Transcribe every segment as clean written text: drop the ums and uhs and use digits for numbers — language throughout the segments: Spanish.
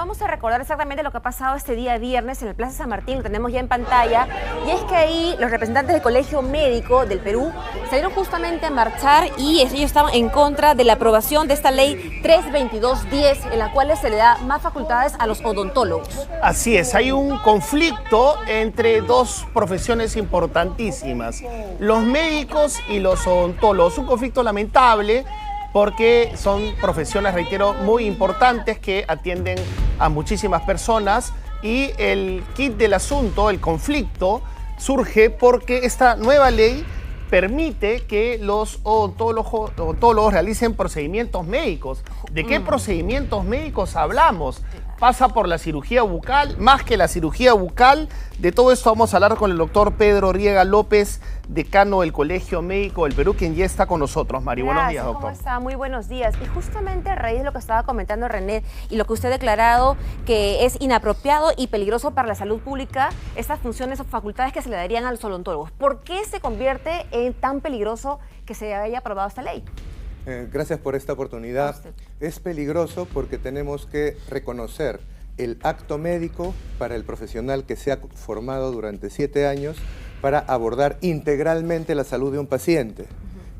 vamos a recordar exactamente lo que ha pasado este día viernes en el Plaza San Martín, lo tenemos ya en pantalla, y es que ahí los representantes del Colegio Médico del Perú salieron justamente a marchar y ellos estaban en contra de la aprobación de esta ley 32210, en la cual se le da más facultades a los odontólogos. Así es, hay un conflicto entre dos profesiones importantísimas, los médicos y los odontólogos, un conflicto lamentable, porque son profesiones, reitero, muy importantes que atienden a muchísimas personas, y el kit del asunto, el conflicto, surge porque esta nueva ley permite que los odontólogos realicen procedimientos médicos. ¿De qué procedimientos médicos hablamos? Pasa por la cirugía bucal, más que la cirugía bucal. De todo esto vamos a hablar con el doctor Pedro Riega López, decano del Colegio Médico del Perú, quien ya está con nosotros. Mari, buenos días, doctor. ¿Cómo está? Muy buenos días. Y justamente a raíz de lo que estaba comentando René y lo que usted ha declarado que es inapropiado y peligroso para la salud pública, estas funciones o facultades que se le darían a los odontólogos, ¿por qué se convierte en tan peligroso que se haya aprobado esta ley? Gracias por esta oportunidad. Es peligroso porque tenemos que reconocer el acto médico para el profesional que se ha formado durante 7 años para abordar integralmente la salud de un paciente.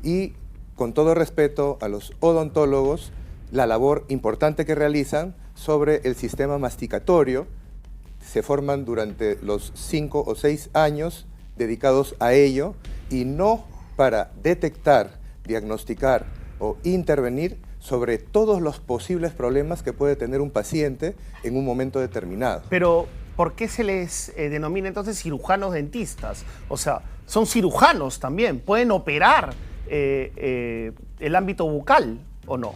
Y con todo respeto a los odontólogos, la labor importante que realizan sobre el sistema masticatorio, se forman durante los 5 o 6 años dedicados a ello, y no para detectar, diagnosticar o intervenir sobre todos los posibles problemas que puede tener un paciente en un momento determinado. Pero, ¿por qué se les denomina entonces cirujanos dentistas? O sea, son cirujanos también, pueden operar el ámbito bucal, ¿o no?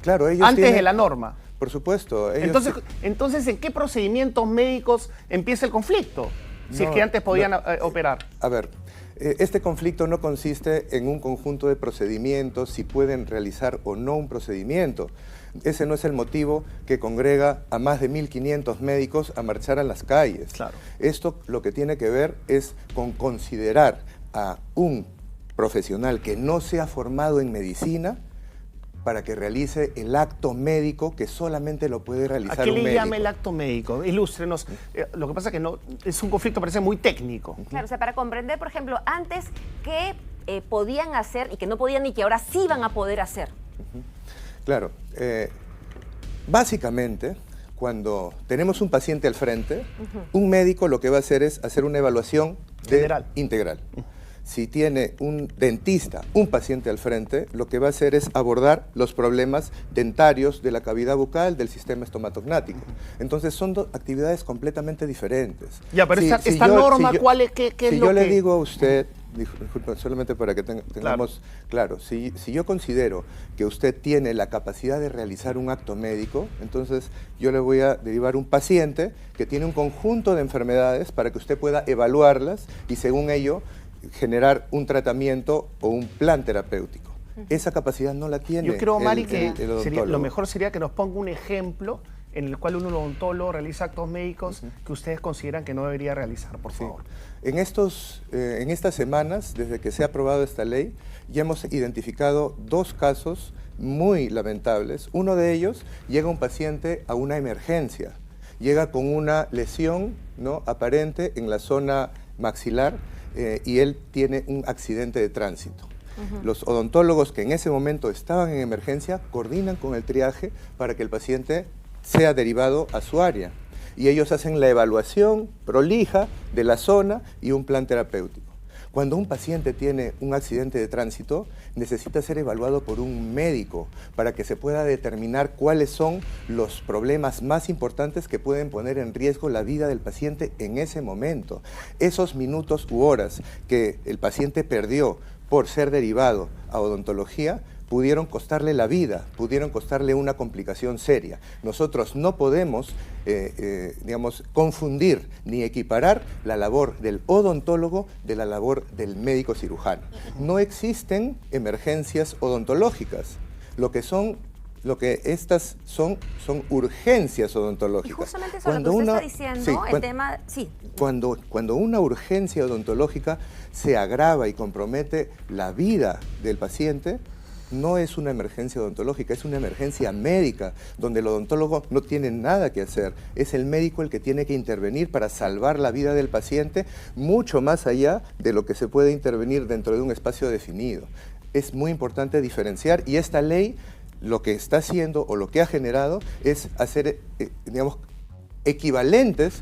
Claro, ellos antes de la norma. Por supuesto. Ellos entonces, ¿en qué procedimientos médicos empieza el conflicto? Si es que antes podían operar. A ver, este conflicto no consiste en un conjunto de procedimientos, si pueden realizar o no un procedimiento. Ese no es el motivo que congrega a más de 1.500 médicos a marchar a las calles. Claro. Esto lo que tiene que ver es con considerar a un profesional que no se ha formado en medicina para que realice el acto médico que solamente lo puede realizar un médico. ¿A qué le llama el acto médico? Ilústrenos. Lo que pasa es que no, es un conflicto, parece muy técnico. Claro, o sea, para comprender, por ejemplo, antes qué podían hacer y que no podían y que ahora sí van a poder hacer. Claro. Básicamente, cuando tenemos un paciente al frente, un médico lo que va a hacer es hacer una evaluación integral. Si tiene un dentista, un paciente al frente, lo que va a hacer es abordar los problemas dentarios de la cavidad bucal, del sistema estomatognático. Entonces son dos actividades completamente diferentes. Ya, pero esta norma, ¿cuál es? ¿Qué es lo que...? Si yo le digo a usted, disculpa, solamente para que tengamos claro, si yo considero que usted tiene la capacidad de realizar un acto médico, entonces yo le voy a derivar un paciente que tiene un conjunto de enfermedades para que usted pueda evaluarlas y según ello generar un tratamiento o un plan terapéutico. Esa capacidad no la tiene. Yo creo, Mari, que el lo mejor sería que nos ponga un ejemplo en el cual un odontólogo realiza actos médicos que ustedes consideran que no debería realizar, por favor. En estas semanas, desde que se ha aprobado esta ley, ya hemos identificado 2 casos muy lamentables. Uno de ellos, llega un paciente a una emergencia, llega con una lesión, ¿no?, aparente en la zona maxilar, y él tiene un accidente de tránsito. Los odontólogos que en ese momento estaban en emergencia coordinan con el triaje para que el paciente sea derivado a su área. Y ellos hacen la evaluación prolija de la zona y un plan terapéutico. Cuando un paciente tiene un accidente de tránsito, necesita ser evaluado por un médico para que se pueda determinar cuáles son los problemas más importantes que pueden poner en riesgo la vida del paciente en ese momento. Esos minutos u horas que el paciente perdió por ser derivado a odontología pudieron costarle la vida, pudieron costarle una complicación seria. Nosotros no podemos, digamos, confundir ni equiparar la labor del odontólogo de la labor del médico cirujano. No existen emergencias odontológicas. Lo que estas son urgencias odontológicas. Y justamente sobre lo que usted está diciendo, el tema... Sí. Cuando una urgencia odontológica se agrava y compromete la vida del paciente, no es una emergencia odontológica, es una emergencia médica, donde el odontólogo no tiene nada que hacer. Es el médico el que tiene que intervenir para salvar la vida del paciente, mucho más allá de lo que se puede intervenir dentro de un espacio definido. Es muy importante diferenciar, y esta ley lo que está haciendo o lo que ha generado es hacer, digamos, equivalentes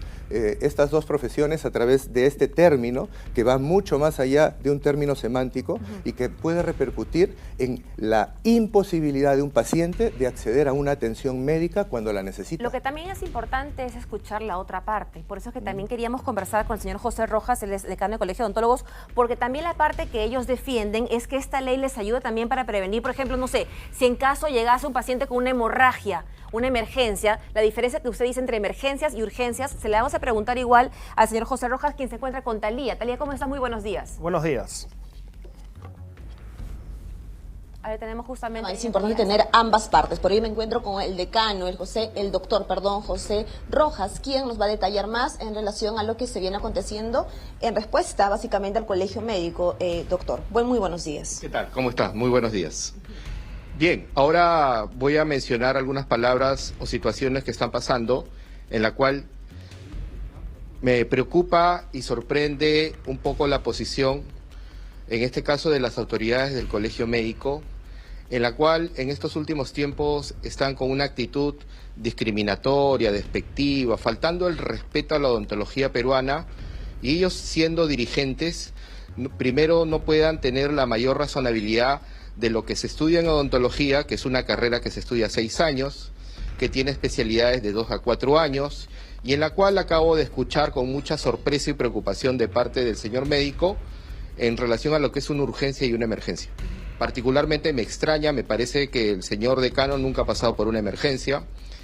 estas dos profesiones a través de este término que va mucho más allá de un término semántico y que puede repercutir en la imposibilidad de un paciente de acceder a una atención médica cuando la necesita. Lo que también es importante es escuchar la otra parte. Por eso es que también queríamos conversar con el señor José Rojas, el decano del Colegio de Odontólogos, porque también la parte que ellos defienden es que esta ley les ayuda también para prevenir, por ejemplo, no sé, si en caso llegase un paciente con una hemorragia, una emergencia, la diferencia que usted dice entre emergencias y urgencias, se le vamos a preguntar igual al señor José Rojas, quien se encuentra con Talía. Talía, ¿cómo estás? Muy buenos días. Buenos días. A ver, tenemos justamente... Es importante tener ambas partes. Por ahí me encuentro con el decano, el doctor José Rojas, quien nos va a detallar más en relación a lo que se viene aconteciendo en respuesta básicamente al colegio médico. Doctor, muy buenos días. ¿Qué tal? ¿Cómo está? Muy buenos días. Bien, ahora voy a mencionar algunas palabras o situaciones que están pasando en la cual me preocupa y sorprende un poco la posición, en este caso de las autoridades del colegio médico, en la cual en estos últimos tiempos están con una actitud discriminatoria, despectiva, faltando el respeto a la odontología peruana, y ellos siendo dirigentes, primero no puedan tener la mayor razonabilidad de lo que se estudia en odontología, que es una carrera que se estudia 6 años, que tiene especialidades de 2 a 4 años, y en la cual acabo de escuchar con mucha sorpresa y preocupación de parte del señor médico en relación a lo que es una urgencia y una emergencia. Particularmente me extraña, me parece que el señor decano nunca ha pasado por una emergencia,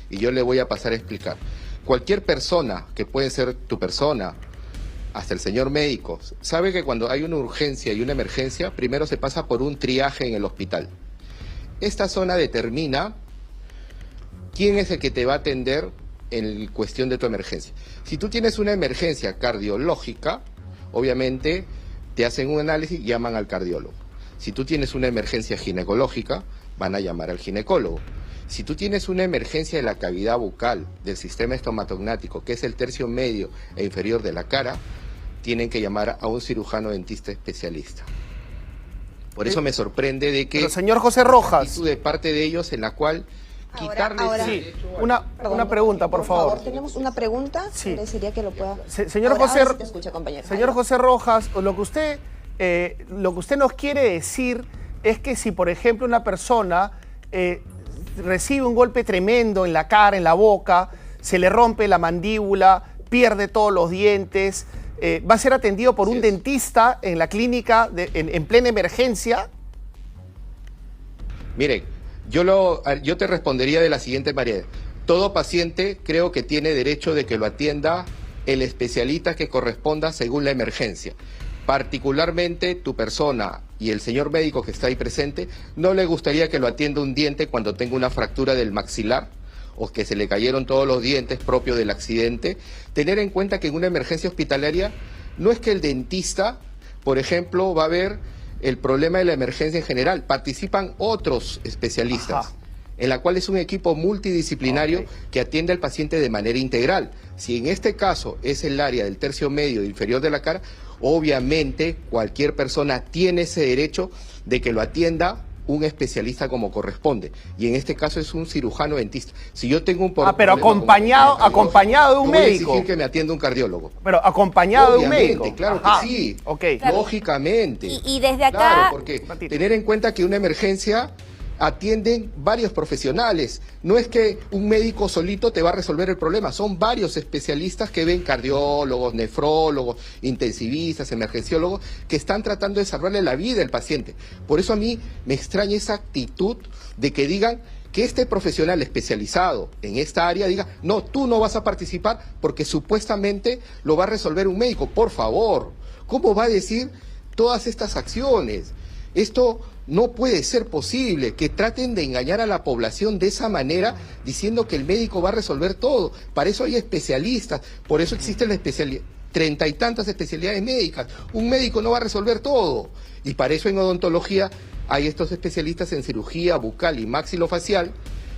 y yo le voy a pasar a explicar. Cualquier persona, que puede ser tu persona, hasta el señor médico, sabe que cuando hay una urgencia y una emergencia, primero se pasa por un triaje en el hospital. Esta zona determina quién es el que te va a atender en cuestión de tu emergencia. Si tú tienes una emergencia cardiológica, obviamente te hacen un análisis y llaman al cardiólogo. Si tú tienes una emergencia ginecológica, van a llamar al ginecólogo. Si tú tienes una emergencia de la cavidad bucal, del sistema estomatognático, que es el tercio medio e inferior de la cara, tienen que llamar a un cirujano dentista especialista. Por eso me sorprende de que... Pero señor José Rojas... de parte de ellos en la cual quitarles... Ahora, sí, una pregunta, por favor. Tenemos una pregunta. Sí. Sería que lo pueda... Señor ahora, José... ahora sí te escucha, compañero. Señor José Rojas, lo que usted nos quiere decir es que si, por ejemplo, una persona recibe un golpe tremendo en la cara, en la boca, se le rompe la mandíbula, pierde todos los dientes, va a ser atendido por un dentista en la clínica en plena emergencia. Miren, yo te respondería de la siguiente manera. Todo paciente creo que tiene derecho de que lo atienda el especialista que corresponda según la emergencia. Particularmente tu persona y el señor médico que está ahí presente, no le gustaría que lo atienda un diente cuando tenga una fractura del maxilar o que se le cayeron todos los dientes propios del accidente. Tener en cuenta que en una emergencia hospitalaria no es que el dentista, por ejemplo, va a ver el problema de la emergencia en general, participan otros especialistas. Ajá. En la cual es un equipo multidisciplinario que atiende al paciente de manera integral. Si en este caso es el área del tercio medio inferior de la cara, obviamente cualquier persona tiene ese derecho de que lo atienda un especialista como corresponde. Y en este caso es un cirujano dentista. Si yo tengo un problema... pero acompañado de un médico. Voy a exigir que me atienda un cardiólogo. Pero acompañado de un médico. Claro que sí. Okay. Claro. Lógicamente. Y desde acá... Claro, porque tener en cuenta que una emergencia atienden varios profesionales. No es que un médico solito te va a resolver el problema, son varios especialistas que ven, cardiólogos, nefrólogos, intensivistas, emergenciólogos, que están tratando de salvarle la vida al paciente. Por eso a mí me extraña esa actitud de que digan que este profesional especializado en esta área diga, no, tú no vas a participar porque supuestamente lo va a resolver un médico. Por favor, ¿cómo va a decir todas estas acciones? Esto no puede ser posible, que traten de engañar a la población de esa manera diciendo que el médico va a resolver todo. Para eso hay especialistas, por eso existen las especialidades, 30 y tantas especialidades médicas. Un médico no va a resolver todo. Y para eso en odontología hay estos especialistas en cirugía bucal y maxilofacial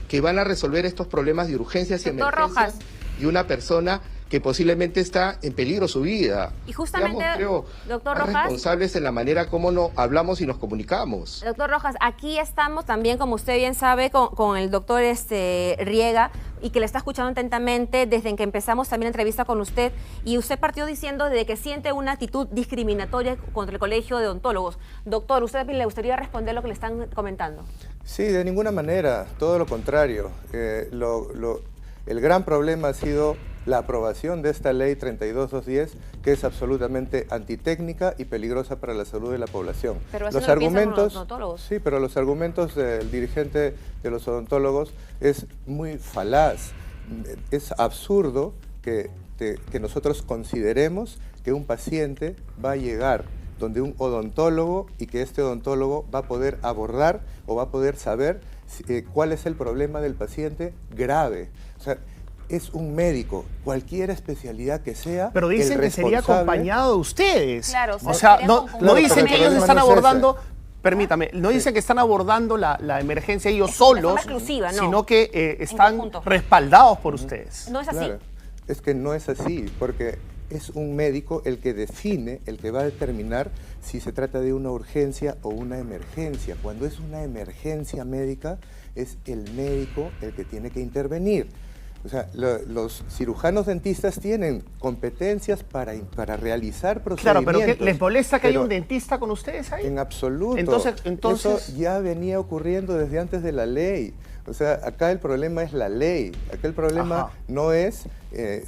que van a resolver estos problemas de urgencias y Doctor emergencias Rojas. y una persona que posiblemente está en peligro su vida. Y justamente, Seamos, creo, doctor más Rojas, responsables en la manera como hablamos y nos comunicamos. doctor Rojas, aquí estamos también, como usted bien sabe, con el doctor Riega, y que le está escuchando atentamente desde que empezamos también la entrevista con usted, y usted partió diciendo de que siente una actitud discriminatoria contra el Colegio de Odontólogos. Doctor, ¿usted le gustaría responder lo que le están comentando? Sí, de ninguna manera, todo lo contrario. El gran problema ha sido la aprobación de esta ley 32210, que es absolutamente antitécnica y peligrosa para la salud de la población. Pero así no lo piensan los odontólogos. Sí, pero los argumentos del dirigente de los odontólogos es muy falaz. Es absurdo que nosotros consideremos que un paciente va a llegar donde un odontólogo y que este odontólogo va a poder abordar o va a poder saber cuál es el problema del paciente grave. O sea, es un médico, cualquier especialidad que sea. Pero dicen que sería acompañado de ustedes. Claro, o sea, no dicen que ellos están abordando, permítame, no dicen que están abordando la emergencia ellos solos, forma exclusiva, no. sino que están conjunto. respaldados por ustedes. No es así. Claro, es que no es así, porque es un médico el que define, el que va a determinar si se trata de una urgencia o una emergencia. Cuando es una emergencia médica, es el médico el que tiene que intervenir. O sea, los cirujanos dentistas tienen competencias para realizar procedimientos. Claro, pero ¿les molesta que haya un dentista con ustedes ahí? En absoluto. Entonces eso ya venía ocurriendo desde antes de la ley. O sea, acá el problema es la ley. Acá el problema no es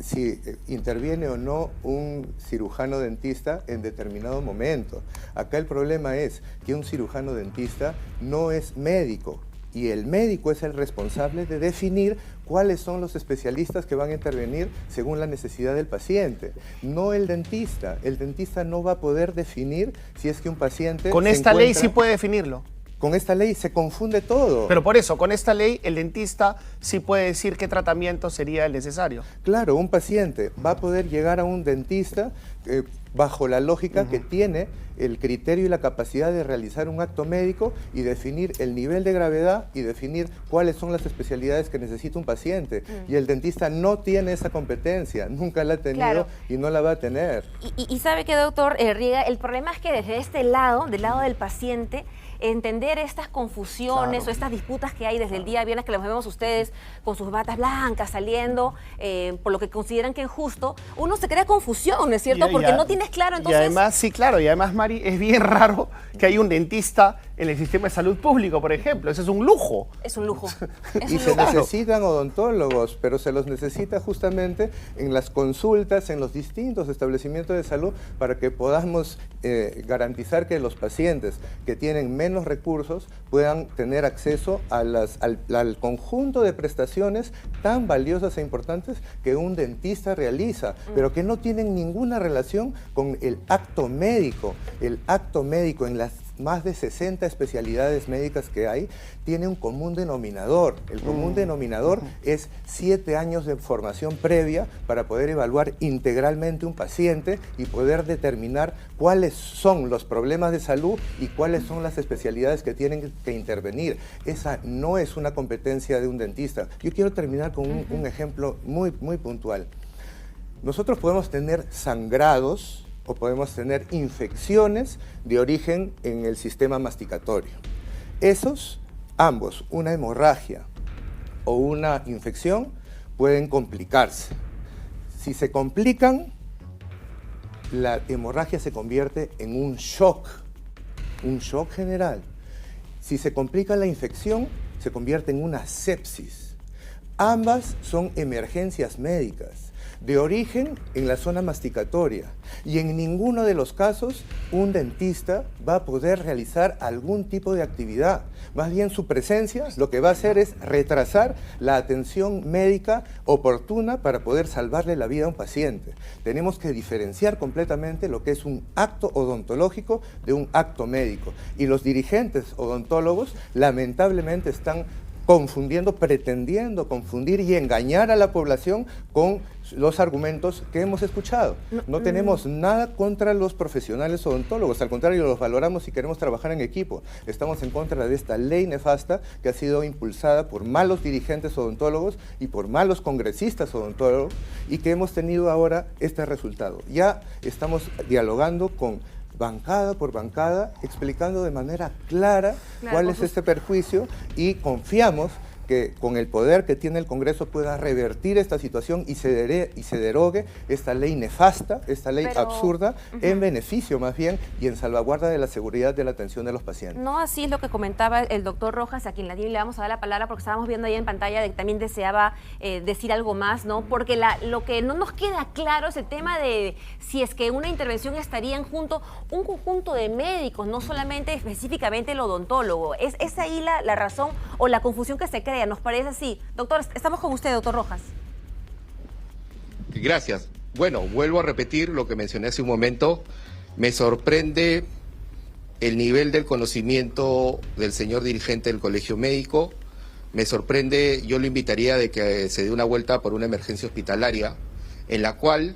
si interviene o no un cirujano dentista en determinado momento. Acá el problema es que un cirujano dentista no es médico. Y el médico es el responsable de definir cuáles son los especialistas que van a intervenir según la necesidad del paciente, no el dentista. El dentista no va a poder definir si es que un paciente... Con esta ley sí puede definirlo. Con esta ley se confunde todo. Pero por eso, con esta ley, el dentista sí puede decir qué tratamiento sería el necesario. Claro, un paciente va a poder llegar a un dentista bajo la lógica que tiene el criterio y la capacidad de realizar un acto médico y definir el nivel de gravedad y definir cuáles son las especialidades que necesita un paciente. Y el dentista no tiene esa competencia, nunca la ha tenido y no la va a tener. Y sabe que, doctor Riega, el problema es que desde este lado, del lado del paciente, entender estas confusiones o estas disputas que hay desde el día viernes, que los vemos ustedes con sus batas blancas saliendo, por lo que consideran que es justo, uno se crea confusión, ¿no es cierto? Porque no tienes claro, entonces... Y además, sí, claro, y además, Mari, es bien raro que haya un dentista en el sistema de salud público, por ejemplo. Ese es un lujo. Es un lujo. Y se necesitan odontólogos, pero se los necesita justamente en las consultas, en los distintos establecimientos de salud, para que podamos garantizar que los pacientes que tienen menos recursos puedan tener acceso a al conjunto de prestaciones tan valiosas e importantes que un dentista realiza, pero que no tienen ninguna relación con el acto médico. El acto médico en las más de 60 especialidades médicas que hay, tiene un común denominador. El común denominador es 7 años de formación previa para poder evaluar integralmente un paciente y poder determinar cuáles son los problemas de salud y cuáles son las especialidades que tienen que intervenir. Esa no es una competencia de un dentista. Yo quiero terminar con un ejemplo muy puntual. Nosotros podemos tener sangrados o podemos tener infecciones de origen en el sistema masticatorio. Esos, ambos, una hemorragia o una infección, pueden complicarse. Si se complican, la hemorragia se convierte en un shock general. Si se complica la infección, se convierte en una sepsis. Ambas son emergencias médicas de origen en la zona masticatoria y en ninguno de los casos un dentista va a poder realizar algún tipo de actividad. Más bien su presencia lo que va a hacer es retrasar la atención médica oportuna para poder salvarle la vida a un paciente. Tenemos que diferenciar completamente lo que es un acto odontológico de un acto médico y los dirigentes odontólogos lamentablemente están confundiendo, pretendiendo confundir y engañar a la población con los argumentos que hemos escuchado. No tenemos nada contra los profesionales odontólogos, al contrario, los valoramos y queremos trabajar en equipo. Estamos en contra de esta ley nefasta que ha sido impulsada por malos dirigentes odontólogos y por malos congresistas odontólogos, y que hemos tenido ahora este resultado. Ya estamos dialogando con bancada por bancada, explicando de manera clara cuál es este perjuicio, y confiamos que con el poder que tiene el Congreso pueda revertir esta situación y se derogue esta ley nefasta, esta ley absurda, en beneficio más bien y en salvaguarda de la seguridad de la atención de los pacientes. No, así es lo que le doctor Rojas, a quien le vamos a dar la palabra porque estábamos viendo ahí en pantalla de que también deseaba decir algo más, ¿no? Porque lo que no nos queda claro es el tema de si es que una intervención estarían junto un conjunto de médicos, no solamente específicamente el odontólogo. ¿Es ahí la razón o la confusión que se crea? Nos parece así. Doctor, estamos con usted, doctor Rojas. Gracias. Bueno, vuelvo a repetir lo que mencioné hace un momento. Me sorprende el nivel del conocimiento del señor dirigente del Colegio Médico. Me sorprende, yo lo invitaría de que se dé una vuelta por una emergencia hospitalaria en la cual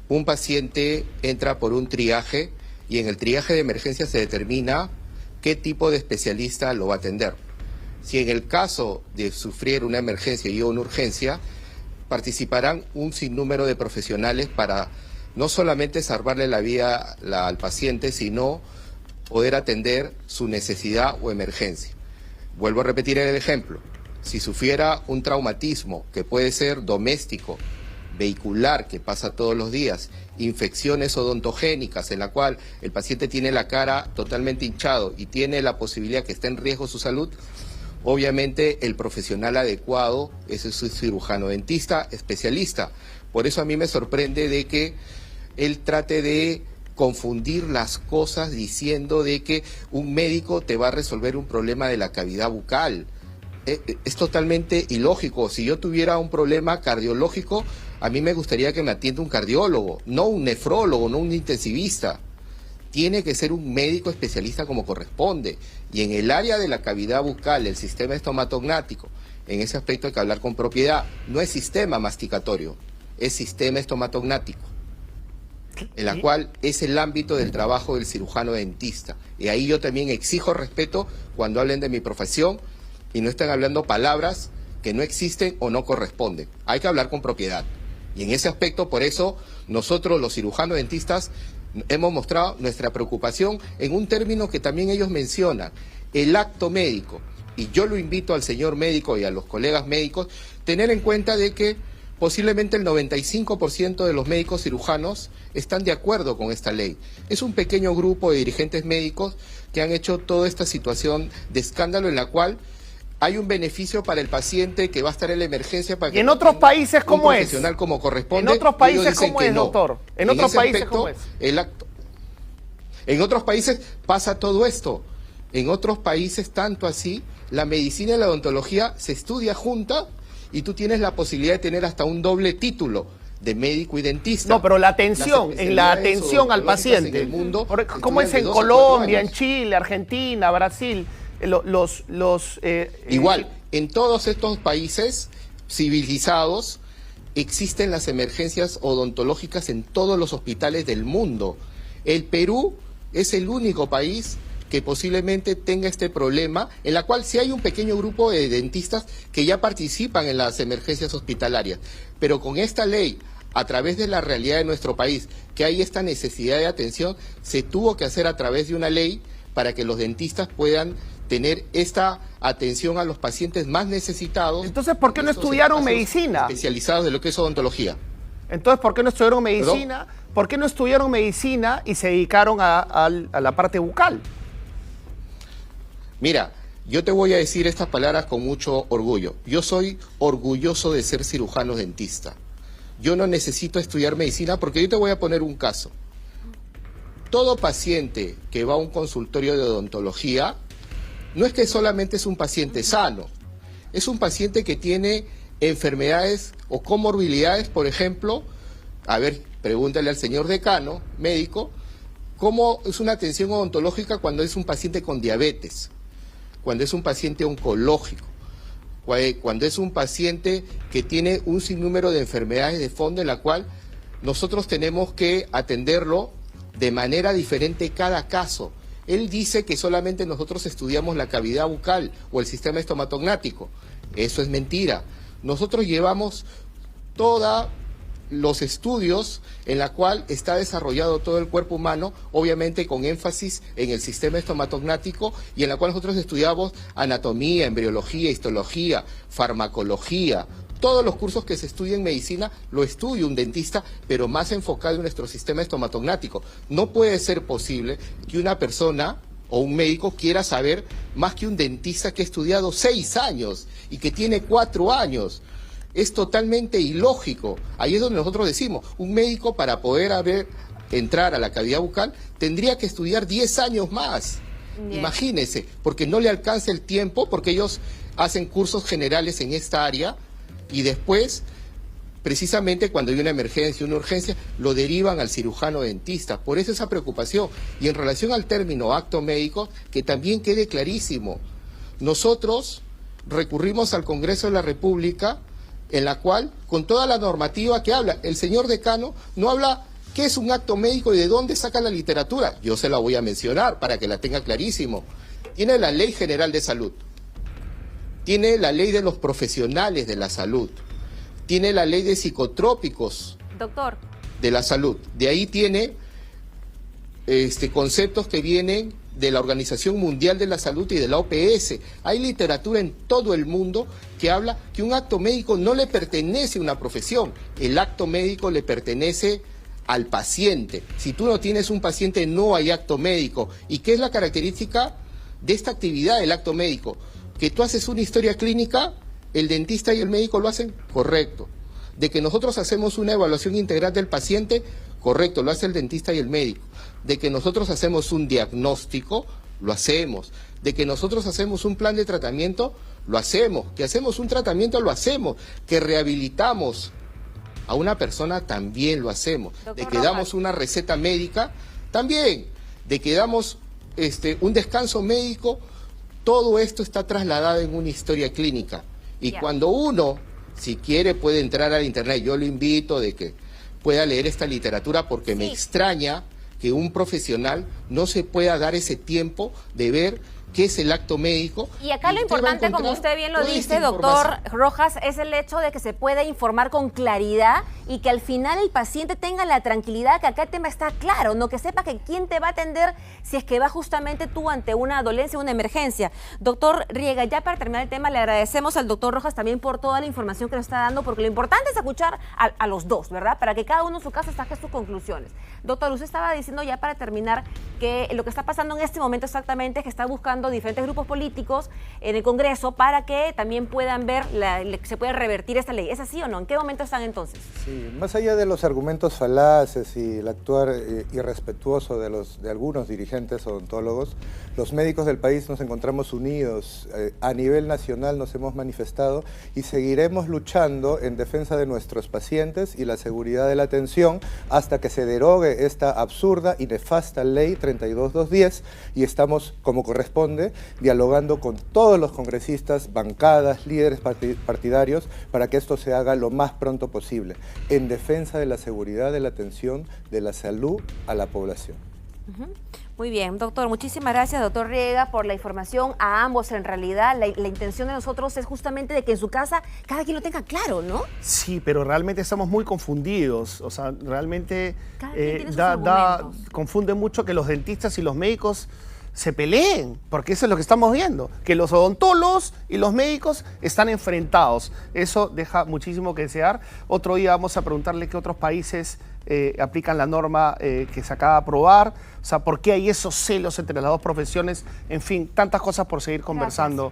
un paciente entra por un triaje y en el triaje de emergencia se determina qué tipo de especialista lo va a atender. Si en el caso de sufrir una emergencia y una urgencia, participarán un sinnúmero de profesionales para no solamente salvarle la vida al paciente, sino poder atender su necesidad o emergencia. Vuelvo a repetir el ejemplo. Si sufriera un traumatismo, que puede ser doméstico, vehicular, que pasa todos los días, infecciones odontogénicas, en la cual el paciente tiene la cara totalmente hinchado y tiene la posibilidad que esté en riesgo su salud, obviamente el profesional adecuado es el cirujano dentista especialista. Por eso a mí me sorprende de que él trate de confundir las cosas diciendo de que un médico te va a resolver un problema de la cavidad bucal. Es totalmente ilógico. Si yo tuviera un problema cardiológico, a mí me gustaría que me atienda un cardiólogo, no un nefrólogo, no un intensivista. Tiene que ser un médico especialista como corresponde. Y en el área de la cavidad bucal, el sistema estomatognático, en ese aspecto hay que hablar con propiedad. No es sistema masticatorio, es sistema estomatognático, en la cual es el ámbito del trabajo del cirujano dentista. Y ahí yo también exijo respeto cuando hablen de mi profesión y no estén hablando palabras que no existen o no corresponden. Hay que hablar con propiedad. Y en ese aspecto, por eso, nosotros los cirujanos dentistas hemos mostrado nuestra preocupación en un término que también ellos mencionan, el acto médico. Y yo lo invito al señor médico y a los colegas médicos tener en cuenta de que posiblemente el 95% de los médicos cirujanos están de acuerdo con esta ley. Es un pequeño grupo de dirigentes médicos que han hecho toda esta situación de escándalo en la cual hay un beneficio para el paciente que va a estar en la emergencia para que en otros países cómo es profesional como corresponde. En otros países cómo es, doctor. En otros países cómo es. En otros países pasa todo esto. En otros países tanto así, la medicina y la odontología se estudia junta y tú tienes la posibilidad de tener hasta un doble título de médico y dentista. No, pero la atención, en la atención al paciente. En el mundo, ¿cómo es en Colombia, en Chile, Argentina, Brasil? Igual, en todos estos países civilizados existen las emergencias odontológicas en todos los hospitales del mundo. El Perú es el único país que posiblemente tenga este problema, en la cual sí hay un pequeño grupo de dentistas que ya participan en las emergencias hospitalarias. Pero con esta ley, a través de la realidad de nuestro país, que hay esta necesidad de atención, se tuvo que hacer a través de una ley para que los dentistas puedan tener esta atención a los pacientes más necesitados. Entonces, ¿por qué no estudiaron medicina? Especializados de lo que es odontología. Entonces, ¿por qué no estudiaron medicina? ¿Perdón? ¿Por qué no estudiaron medicina y se dedicaron a la parte bucal? Mira, yo te voy a decir estas palabras con mucho orgullo. Yo soy orgulloso de ser cirujano dentista. Yo no necesito estudiar medicina porque yo te voy a poner un caso. Todo paciente que va a un consultorio de odontología no es que solamente es un paciente sano, es un paciente que tiene enfermedades o comorbilidades, por ejemplo, a ver, pregúntale al señor decano, médico, cómo es una atención odontológica cuando es un paciente con diabetes, cuando es un paciente oncológico, cuando es un paciente que tiene un sinnúmero de enfermedades de fondo en la cual nosotros tenemos que atenderlo de manera diferente cada caso. Él dice que solamente nosotros estudiamos la cavidad bucal o el sistema estomatognático. Eso es mentira. Nosotros llevamos todos los estudios en la cual está desarrollado todo el cuerpo humano, obviamente con énfasis en el sistema estomatognático, y en la cual nosotros estudiamos anatomía, embriología, histología, farmacología. Todos los cursos que se estudian en medicina lo estudia un dentista, pero más enfocado en nuestro sistema estomatognático. No puede ser posible que una persona o un médico quiera saber más que un dentista que ha estudiado 6 años y que tiene 4 años. Es totalmente ilógico. Ahí es donde nosotros decimos, un médico para poder entrar a la cavidad bucal tendría que estudiar 10 años más. Bien. Imagínese, porque no le alcanza el tiempo, porque ellos hacen cursos generales en esta área y después, precisamente cuando hay una emergencia, una urgencia, lo derivan al cirujano dentista. Por eso esa preocupación. Y en relación al término acto médico, que también quede clarísimo. Nosotros recurrimos al Congreso de la República, en la cual, con toda la normativa que habla, el señor decano no habla qué es un acto médico y de dónde saca la literatura. Yo se la voy a mencionar para que la tenga clarísimo. Tiene la Ley General de Salud, tiene la Ley de los Profesionales de la Salud, tiene la Ley de Psicotrópicos, doctor, de la Salud. De ahí tiene conceptos que vienen de la Organización Mundial de la Salud y de la OPS. Hay literatura en todo el mundo que habla que un acto médico no le pertenece a una profesión, el acto médico le pertenece al paciente. Si tú no tienes un paciente, no hay acto médico. ¿Y qué es la característica de esta actividad del acto médico? Que tú haces una historia clínica, el dentista y el médico lo hacen, correcto. De que nosotros hacemos una evaluación integral del paciente, correcto, lo hace el dentista y el médico. De que nosotros hacemos un diagnóstico, lo hacemos. De que nosotros hacemos un plan de tratamiento, lo hacemos. Que hacemos un tratamiento, lo hacemos. Que rehabilitamos a una persona, también lo hacemos. De que damos una receta médica, también. De que damos un descanso médico, todo esto está trasladado en una historia clínica. Y cuando uno, si quiere, puede entrar al internet, yo lo invito de que pueda leer esta literatura, porque me extraña que un profesional no se pueda dar ese tiempo de ver qué es el acto médico. Y acá lo importante, como usted bien lo dice, doctor Rojas, es el hecho de que se pueda informar con claridad y que al final el paciente tenga la tranquilidad que acá el tema está claro, no que sepa que quién te va a atender si es que va justamente tú ante una dolencia o una emergencia. Doctor Riega, ya para terminar el tema, le agradecemos al doctor Rojas también por toda la información que nos está dando, porque lo importante es escuchar a los dos, ¿verdad? Para que cada uno en su casa saque sus conclusiones. Doctor, usted estaba diciendo ya para terminar que lo que está pasando en este momento exactamente es que está buscando diferentes grupos políticos en el Congreso para que también puedan ver, se pueda revertir esta ley. ¿Es así o no? ¿En qué momento están entonces? Sí, más allá de los argumentos falaces y el actuar irrespetuoso de algunos dirigentes odontólogos, los médicos del país nos encontramos unidos. A nivel nacional nos hemos manifestado y seguiremos luchando en defensa de nuestros pacientes y la seguridad de la atención hasta que se derogue esta absurda y nefasta ley 32210, y estamos, como corresponde, dialogando con todos los congresistas, bancadas, líderes partidarios, para que esto se haga lo más pronto posible, en defensa de la seguridad de la atención de la salud a la población. Muy bien, doctor, muchísimas gracias, doctor Riega, por la información a ambos. En realidad, la intención de nosotros es justamente de que en su casa cada quien lo tenga claro, ¿no? Sí, pero realmente estamos muy confundidos. O sea, realmente confunde mucho que los dentistas y los médicos se peleen, porque eso es lo que estamos viendo, que los odontólogos y los médicos están enfrentados. Eso deja muchísimo que desear. Otro día vamos a preguntarle qué otros países aplican la norma que se acaba de aprobar, o sea, por qué hay esos celos entre las dos profesiones, en fin, tantas cosas por seguir conversando.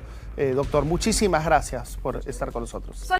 Doctor, muchísimas gracias por estar con nosotros.